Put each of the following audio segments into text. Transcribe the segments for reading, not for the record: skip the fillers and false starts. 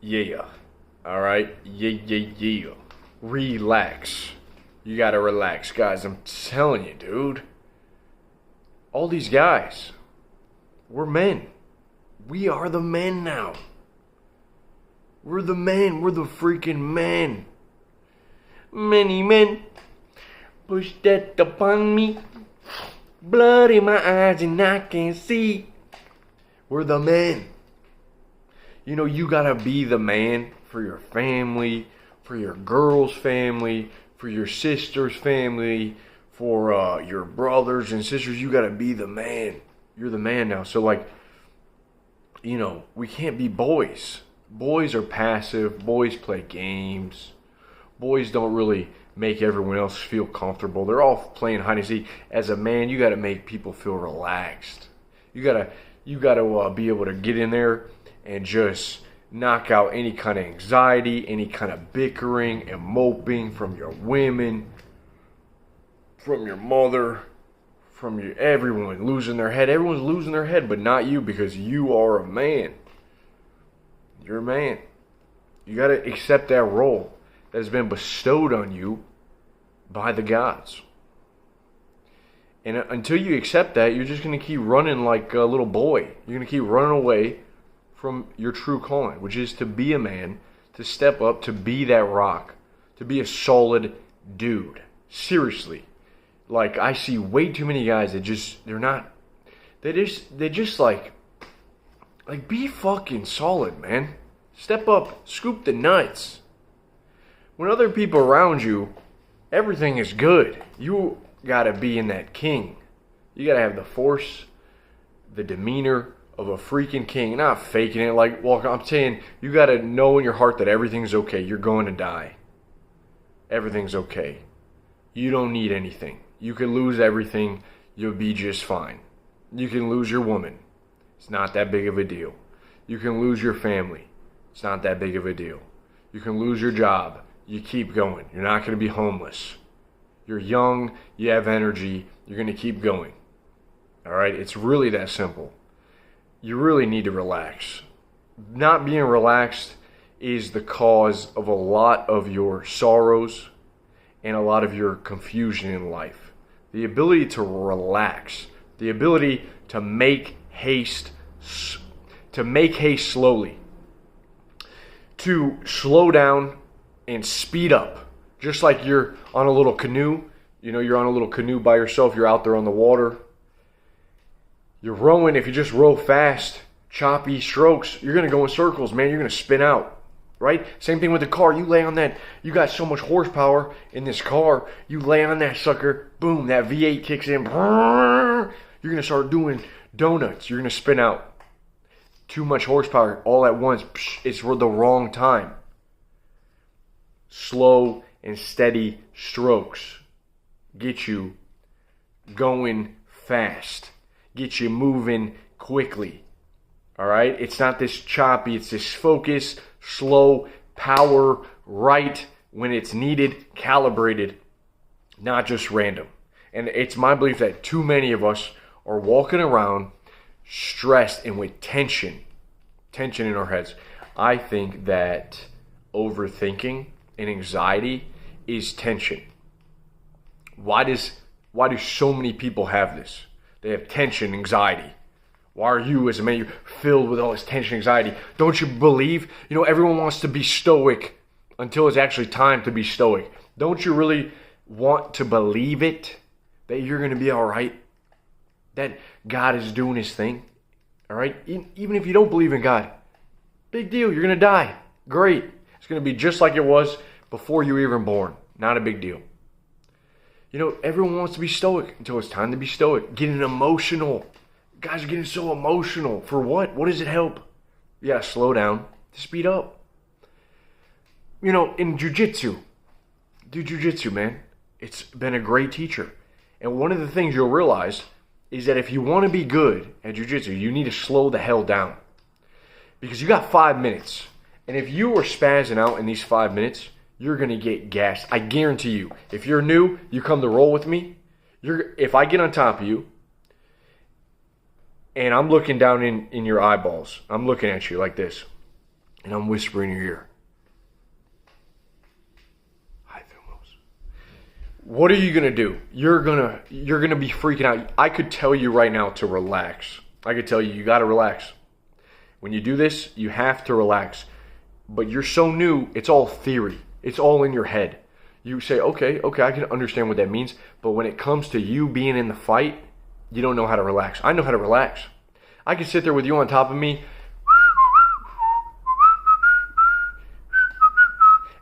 Yeah. All right. Yeah. Relax. You gotta relax, guys. I'm telling you, dude. All these guys, we're men. We are the men now. We're the men. We're the freaking men. Many men push that upon me. Blood in my eyes and I can't see. We're the men. You know, you gotta be the man for your family, for your girl's family, for your sister's family, for your brothers and sisters. You gotta be the man. You're the man now. So, like, you know, we can't be boys. Boys are passive. Boys play games. Boys don't really make everyone else feel comfortable. They're all playing hide and seek. As a man, you gotta make people feel relaxed. You gotta be able to get in there and just knock out any kind of anxiety, any kind of bickering and moping from your women, from your mother, from your everyone losing their head. Everyone's losing their head, but not you, because you are a man. You're a man. You got to accept that role that has been bestowed on you by the gods. And until you accept that, you're just going to keep running like a little boy. You're going to keep running away from your true calling, which is to be a man, to step up, to be that rock, to be a solid dude. Seriously. Like, I see way too many guys that they just like, be fucking solid, man. Step up, scoop the nuts. When other people around you, everything is good. You gotta be in that king. You gotta have the force, the demeanor of a freaking king. Not faking it. Like, well, I'm saying, you gotta know in your heart that everything's okay. You're going to die. Everything's okay. You don't need anything. You can lose everything. You'll be just fine. You can lose your woman. It's not that big of a deal. You can lose your family. It's not that big of a deal. You can lose your job. You keep going. You're not going to be homeless. You're young. You have energy. You're going to keep going. All right? It's really that simple. You really need to relax. Not being relaxed is the cause of a lot of your sorrows and a lot of your confusion in life. The ability to relax, the ability to make haste slowly, to slow down and speed up. Just like you're on a little canoe. You know, you're on a little canoe by yourself. You're out there on the water. You're rowing. If you just row fast, choppy strokes, you're going to go in circles, man. You're going to spin out. Right? Same thing with the car. You lay on that. You got so much horsepower in this car. You lay on that sucker. Boom. That V8 kicks in. You're going to start doing donuts. You're going to spin out. Too much horsepower all at once. It's for the wrong time. Slow and steady strokes get you going fast. Get you moving quickly. All right? It's not this choppy. It's this focus, slow, power, right when it's needed, calibrated, not just random. And it's my belief that too many of us are walking around stressed and with tension in our heads. I think that overthinking and anxiety is tension. Why do so many people have this? They have tension, anxiety. Why are you, as a man, filled with all this tension, anxiety? Don't you believe? You know, everyone wants to be stoic until it's actually time to be stoic. Don't you really want to believe it? That you're going to be all right? That God is doing his thing? All right? Even if you don't believe in God, big deal. You're going to die. Great. It's going to be just like it was before you were even born. Not a big deal. You know, everyone wants to be stoic until it's time to be stoic. Getting emotional. Guys are getting so emotional. For what? What does it help? You gotta slow down to speed up. You know, in jiu-jitsu, do jiu-jitsu, man. It's been a great teacher. And one of the things you'll realize is that if you want to be good at jiu-jitsu, you need to slow the hell down. Because you got 5 minutes. And if you are spazzing out in these 5 minutes, you're going to get gassed. I guarantee you. If you're new, you come to roll with me. If I get on top of you, and I'm looking down in your eyeballs. I'm looking at you like this. and I'm whispering in your ear. Hi, Thumos. What are you gonna do? You're gonna be freaking out. I could tell you right now to relax. I could tell you gotta relax. When you do this, you have to relax. But you're so new, it's all theory. It's all in your head. You say, okay, I can understand what that means. But when it comes to you being in the fight, you don't know how to relax. I know how to relax. I can sit there with you on top of me,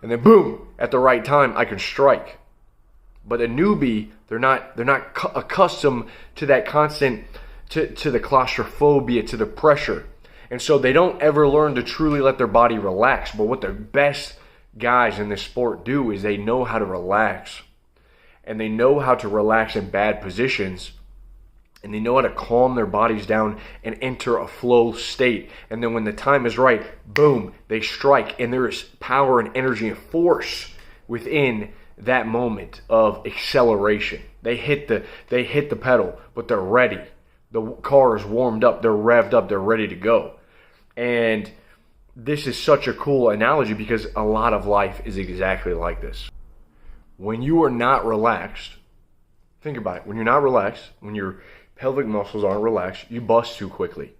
and then boom, at the right time, I can strike. But a newbie, they're not accustomed to that constant, to the claustrophobia, to the pressure. And so they don't ever learn to truly let their body relax. But what the best guys in this sport do is they know how to relax. And they know how to relax in bad positions. And they know how to calm their bodies down and enter a flow state. And then when the time is right, boom, they strike. And there is power and energy and force within that moment of acceleration. They hit the pedal, but they're ready. The car is warmed up, they're revved up, they're ready to go. And this is such a cool analogy because a lot of life is exactly like this. When you are not relaxed, think about it. When you're not relaxed, when your pelvic muscles aren't relaxed, you bust too quickly.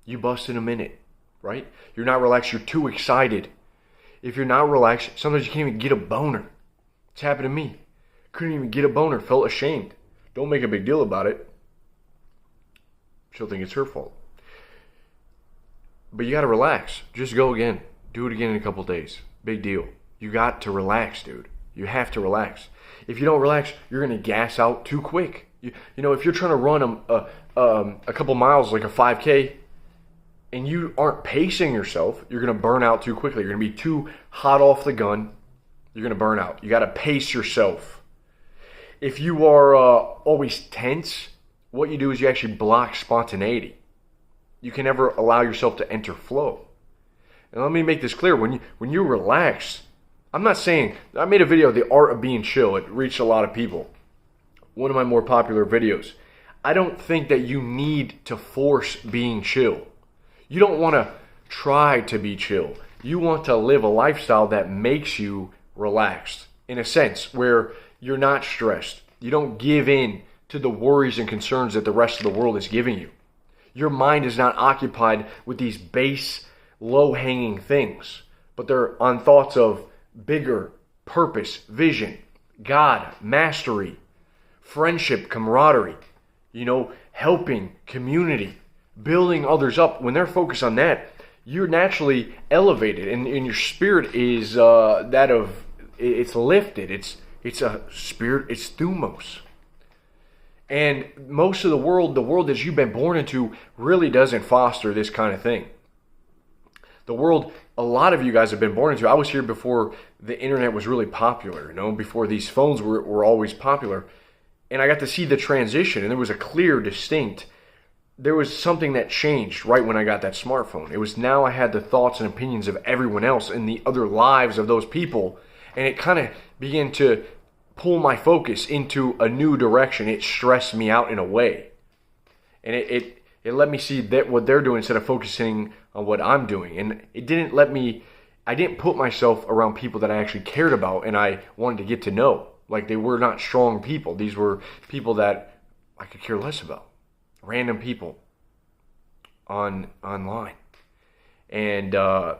You bust in a minute, right? You're not relaxed, you're too excited. If you're not relaxed, sometimes you can't even get a boner. It's happened to me. Couldn't even get a boner, felt ashamed. Don't make a big deal about it. She'll think it's her fault. But you got to relax. Just go again. Do it again in a couple days. Big deal. You got to relax, dude. You have to relax. If you don't relax, you're going to gas out too quick. You know, if you're trying to run a couple miles, like a 5K, and you aren't pacing yourself, you're going to burn out too quickly. You're going to be too hot off the gun. You're going to burn out. You got to pace yourself. If you are always tense, what you do is you actually block spontaneity. You can never allow yourself to enter flow. And let me make this clear. When you relax, I'm not saying, I made a video, The Art of Being Chill. It reached a lot of people. One of my more popular videos. I don't think that you need to force being chill. You don't want to try to be chill. You want to live a lifestyle that makes you relaxed. In a sense, where you're not stressed. You don't give in to the worries and concerns that the rest of the world is giving you. Your mind is not occupied with these base, low-hanging things, but they're on thoughts of bigger purpose, vision, God, mastery, friendship, camaraderie, helping, community, building others up. When they're focused on that, you're naturally elevated, and your spirit is it's lifted. It's a spirit. It's Thumos. And most of the world that you've been born into really doesn't foster this kind of thing. The world a lot of you guys have been born into, I was here before the internet was really popular, before these phones were always popular. And I got to see the transition, and there was a clear, distinct, there was something that changed right when I got that smartphone. It was now I had the thoughts and opinions of everyone else and the other lives of those people. And it kind of began to pull my focus into a new direction. It stressed me out in a way. And it let me see that what they're doing instead of focusing on what I'm doing. And it didn't let me, I didn't put myself around people that I actually cared about and I wanted to get to know. Like, they were not strong people. These were people that I could care less about. Random people online. And I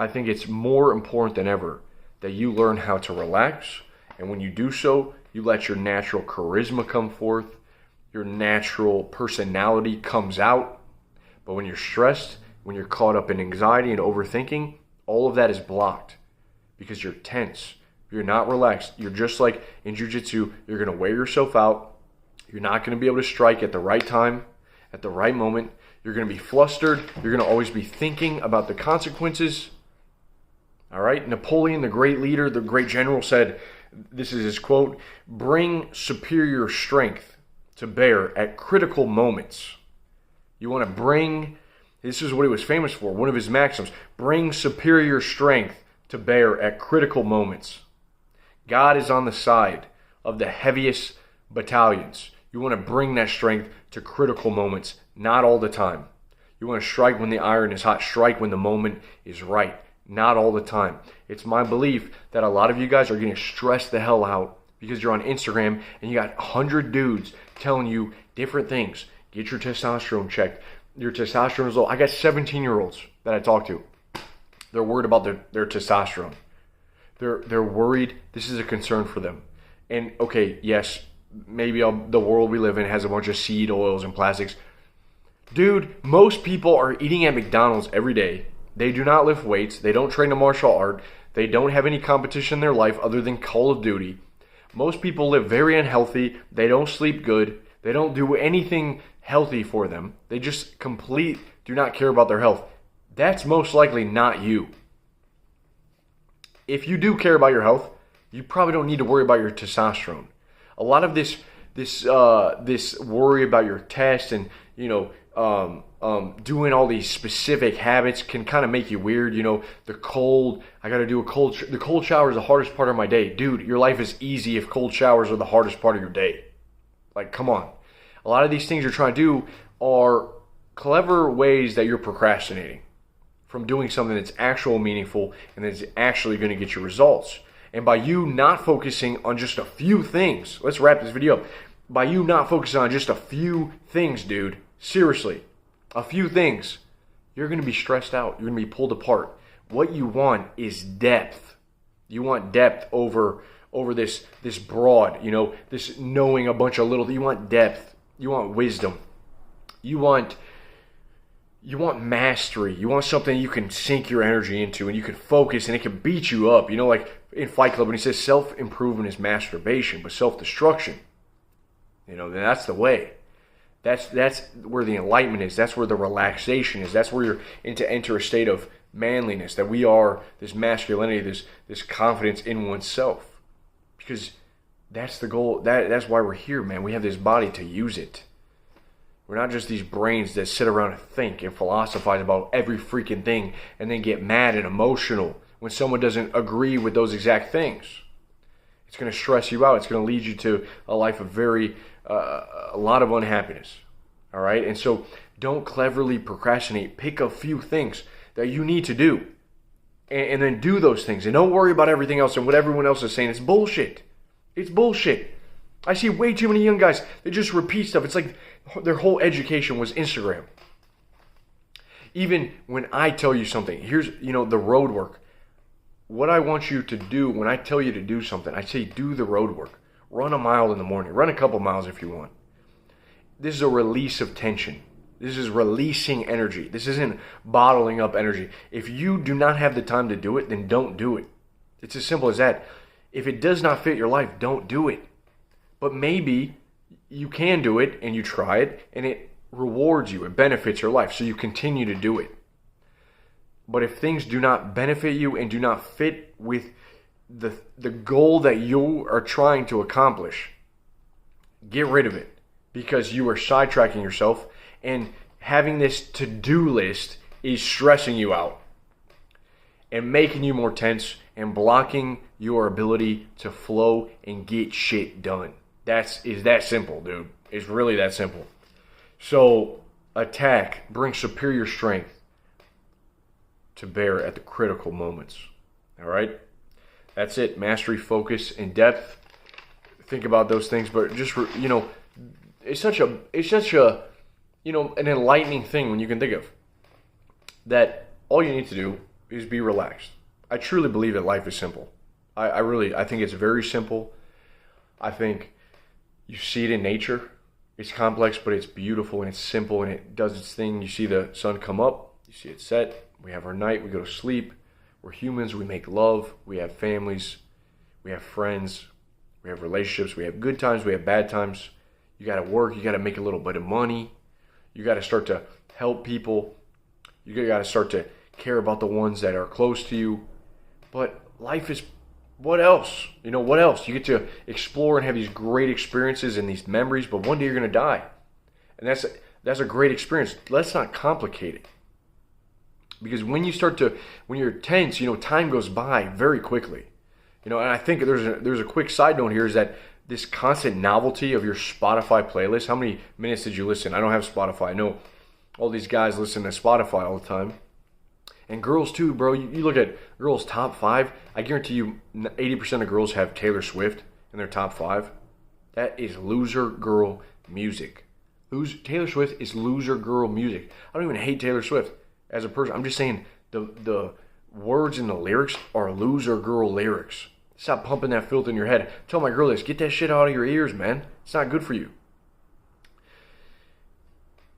think it's more important than ever that you learn how to relax. And when you do so, you let your natural charisma come forth. Your natural personality comes out. But when you're stressed, when you're caught up in anxiety and overthinking, all of that is blocked because you're tense. You're not relaxed. You're just like in jiu-jitsu, you're going to wear yourself out. You're not going to be able to strike at the right time, at the right moment. You're going to be flustered. You're going to always be thinking about the consequences. All right? Napoleon, the great leader, the great general, said, this is his quote, "Bring superior strength to bear at critical moments." You want to bring, this is what he was famous for, one of his maxims, bring superior strength to bear at critical moments. God is on the side of the heaviest battalions. You want to bring that strength to critical moments, not all the time. You want to strike when the iron is hot. Strike when the moment is right. Not all the time. It's my belief that a lot of you guys are getting stressed the hell out because you're on Instagram and you got 100 dudes telling you different things. Get your testosterone checked. Your testosterone is low. I got 17-year-olds that I talk to. They're worried about their testosterone. They're worried. This is a concern for them. And okay, yes, maybe the world we live in has a bunch of seed oils and plastics. Dude, most people are eating at McDonald's every day. They do not lift weights. They don't train a martial art. They don't have any competition in their life other than Call of Duty. Most people live very unhealthy. They don't sleep good. They don't do anything healthy for them. They just do not care about their health. That's most likely not you. If you do care about your health, you probably don't need to worry about your testosterone. A lot of this worry about your test and doing all these specific habits can kind of make you weird. The cold shower is the hardest part of my day. Dude, your life is easy if cold showers are the hardest part of your day. Like, come on. A lot of these things you're trying to do are clever ways that you're procrastinating from doing something that's actual meaningful and that's actually going to get you results. And by you not focusing on just a few things, let's wrap this video up. By you not focusing on just a few things, dude, seriously, a few things, you're going to be stressed out. You're going to be pulled apart. What you want is depth. You want depth over this broad, this knowing a bunch of little. You want depth. You want wisdom. You want mastery. You want something you can sink your energy into and you can focus and it can beat you up. Like in Fight Club when he says self-improvement is masturbation, but self-destruction, then that's the way. That's where the enlightenment is. That's where the relaxation is. That's where you're enter a state of manliness, that we are this masculinity, this confidence in oneself. Because that's the goal. That's why we're here, man. We have this body to use it. We're not just these brains that sit around and think and philosophize about every freaking thing and then get mad and emotional when someone doesn't agree with those exact things. It's going to stress you out. It's going to lead you to a life of a lot of unhappiness. All right? And so don't cleverly procrastinate. Pick a few things that you need to do and then do those things. And don't worry about everything else and what everyone else is saying. It's bullshit. It's bullshit. I see way too many young guys. They just repeat stuff. It's like their whole education was Instagram. Even when I tell you something, here's, the road work. What I want you to do when I tell you to do something, I say do the road work. Run a mile in the morning. Run a couple miles if you want. This is a release of tension. This is releasing energy. This isn't bottling up energy. If you do not have the time to do it, then don't do it. It's as simple as that. If it does not fit your life, don't do it. But maybe you can do it and you try it and it rewards you. It benefits your life. So you continue to do it. But if things do not benefit you and do not fit with the goal that you are trying to accomplish, get rid of it because you are sidetracking yourself and having this to-do list is stressing you out and making you more tense and blocking your ability to flow and get shit done. Is that simple, dude. It's really that simple. So attack, bring superior strength to bear at the critical moments. All right? That's it. Mastery, focus, and depth. Think about those things, but just, it's such a an enlightening thing when you can think of that all you need to do is be relaxed. I truly believe that life is simple. I think it's very simple. I think you see it in nature. It's complex, but it's beautiful and it's simple and it does its thing. You see the sun come up, you see it set. We have our night, we go to sleep. We're humans, we make love, we have families, we have friends, we have relationships, we have good times, we have bad times. You got to work, you got to make a little bit of money. You got to start to help people. You got to start to care about the ones that are close to you. But life is, what else? What else? You get to explore and have these great experiences and these memories, but one day you're going to die. And that's a great experience. Let's not complicate it. Because when you're tense, time goes by very quickly. And I think there's a quick side note here is that this constant novelty of your Spotify playlist. How many minutes did you listen? I don't have Spotify. I know All these guys listen to Spotify all the time. And girls too, bro. You look at girls' top 5. I guarantee you 80% of girls have Taylor Swift in their top 5. That is loser girl music. Taylor Swift is loser girl music. I don't even hate Taylor Swift as a person. I'm just saying the words in the lyrics are loser girl lyrics. Stop pumping that filth in your head. Tell my girl this. Get that shit out of your ears, man. It's not good for you.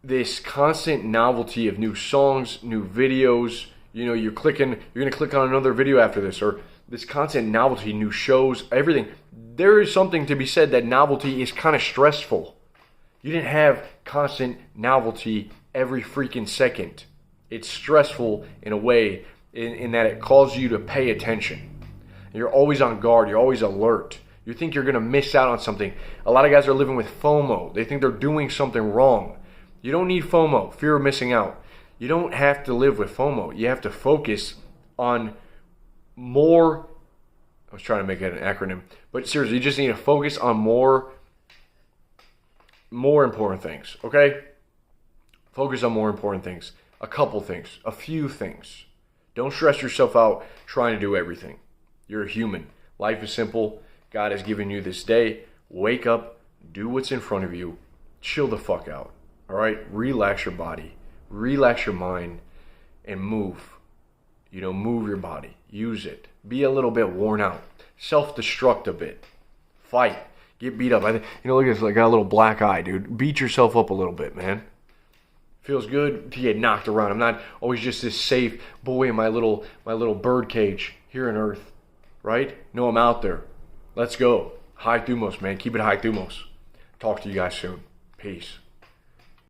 This constant novelty of new songs, new videos. You know, you're going to click on another video after this. Or this constant novelty, new shows, everything. There is something to be said that novelty is kind of stressful. You didn't have constant novelty every freaking second. It's stressful in a way in that it calls you to pay attention. You're always on guard. You're always alert. You think you're going to miss out on something. A lot of guys are living with FOMO. They think they're doing something wrong. You don't need FOMO, fear of missing out. You don't have to live with FOMO. You have to focus on more. I was trying to make it an acronym. But seriously, you just need to focus on more important things, okay? Focus on more important things. A couple things. A few things. Don't stress yourself out trying to do everything. You're a human. Life is simple. God has given you this day. Wake up. Do what's in front of you. Chill the fuck out. All right? Relax your body. Relax your mind. And move. You know, move your body. Use it. Be a little bit worn out. Self-destruct a bit. Fight. Get beat up. Look at this. I got a little black eye, dude. Beat yourself up a little bit, man. Feels good to get knocked around. I'm not always just this safe boy in my little bird cage here on Earth. Right? No, I'm out there. Let's go. High Thumos, man. Keep it high Thumos. Talk to you guys soon. Peace.